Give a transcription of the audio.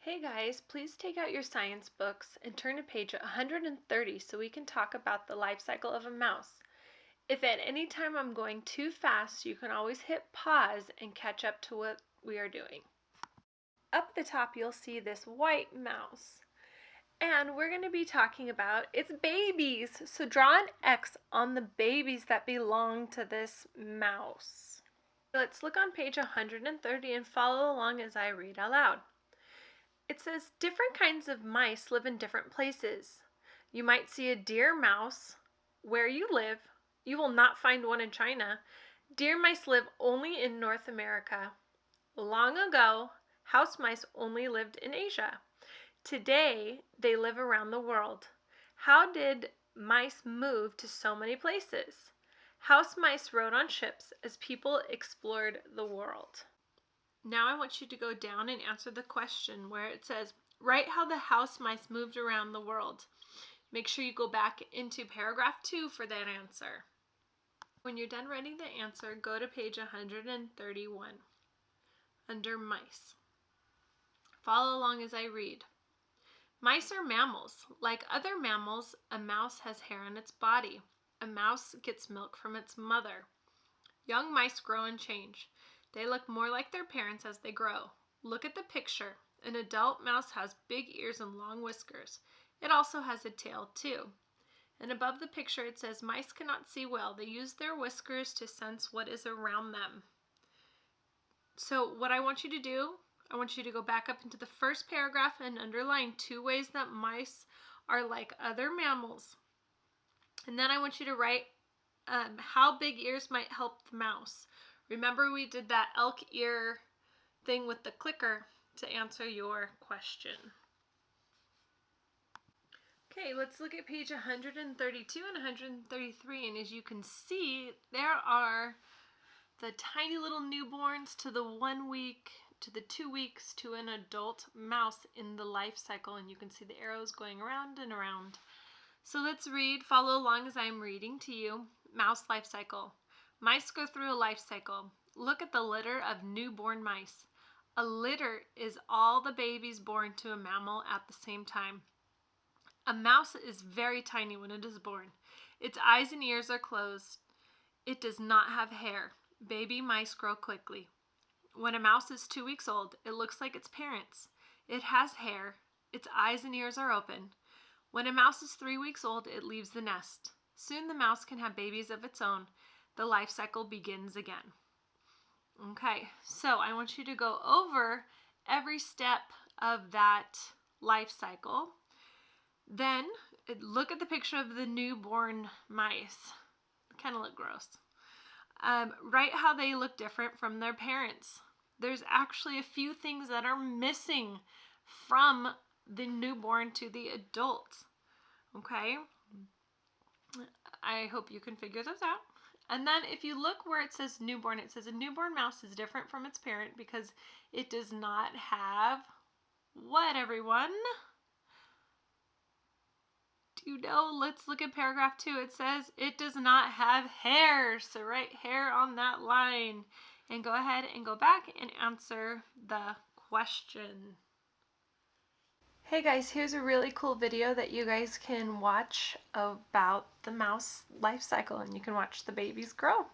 Hey guys, please take out your science books and turn to page 130 so we can talk about the life cycle of a mouse. If at any time I'm going too fast, you can always hit pause and catch up to what we are doing. Up the top you'll see this white mouse. And we're going to be talking about its babies. So draw an X on the babies that belong to this mouse. Let's look on page 130 and follow along as I read out loud. It says different kinds of mice live in different places. You might see a deer mouse where you live. You will not find one in China. Deer mice live only in North America. Long ago, house mice only lived in Asia. Today, they live around the world. How did mice move to so many places? House mice rode on ships as people explored the world. Now I want you to go down and answer the question where it says, write how the house mice moved around the world. Make sure you go back into paragraph 2 for that answer. When you're done writing the answer, go to page 131 under mice. Follow along as I read. Mice are mammals. Like other mammals, a mouse has hair on its body. A mouse gets milk from its mother. Young mice grow and change. They look more like their parents as they grow. Look at the picture. An adult mouse has big ears and long whiskers. It also has a tail too. And above the picture it says mice cannot see well. They use their whiskers to sense what is around them. So what I want you to do, I want you to go back up into the first paragraph and underline 2 ways that mice are like other mammals. And then I want you to write how big ears might help the mouse. Remember we did that elk ear thing with the clicker to answer your question. Okay, let's look at page 132 and 133, and as you can see, there are the tiny little newborns to the 1 week to the 2 weeks to an adult mouse in the life cycle, and you can see the arrows going around and around. So let's read, follow along as I'm reading to you. Mouse life cycle. Mice go through a life cycle. Look at the litter of newborn mice. A litter is all the babies born to a mammal at the same time. A mouse is very tiny when it is born. Its eyes and ears are closed. It does not have hair. Baby mice grow quickly. When a mouse is 2 weeks old, it looks like its parents. It has hair. Its eyes and ears are open. When a mouse is 3 weeks old, it leaves the nest. Soon the mouse can have babies of its own. The life cycle begins again. Okay, so I want you to go over every step of that life cycle. Then look at the picture of the newborn mice. They kind of look gross. Write how they look different from their parents. There's actually a few things that are missing from the newborn to the adult. Okay? I hope you can figure those out. And then if you look where it says newborn, it says a newborn mouse is different from its parent because it does not have what, everyone? Do you know? Let's look at paragraph 2. It says it does not have hair. So write hair on that line. And go ahead and go back and answer the question. Hey guys, here's a really cool video that you guys can watch about the mouse life cycle, and you can watch the babies grow.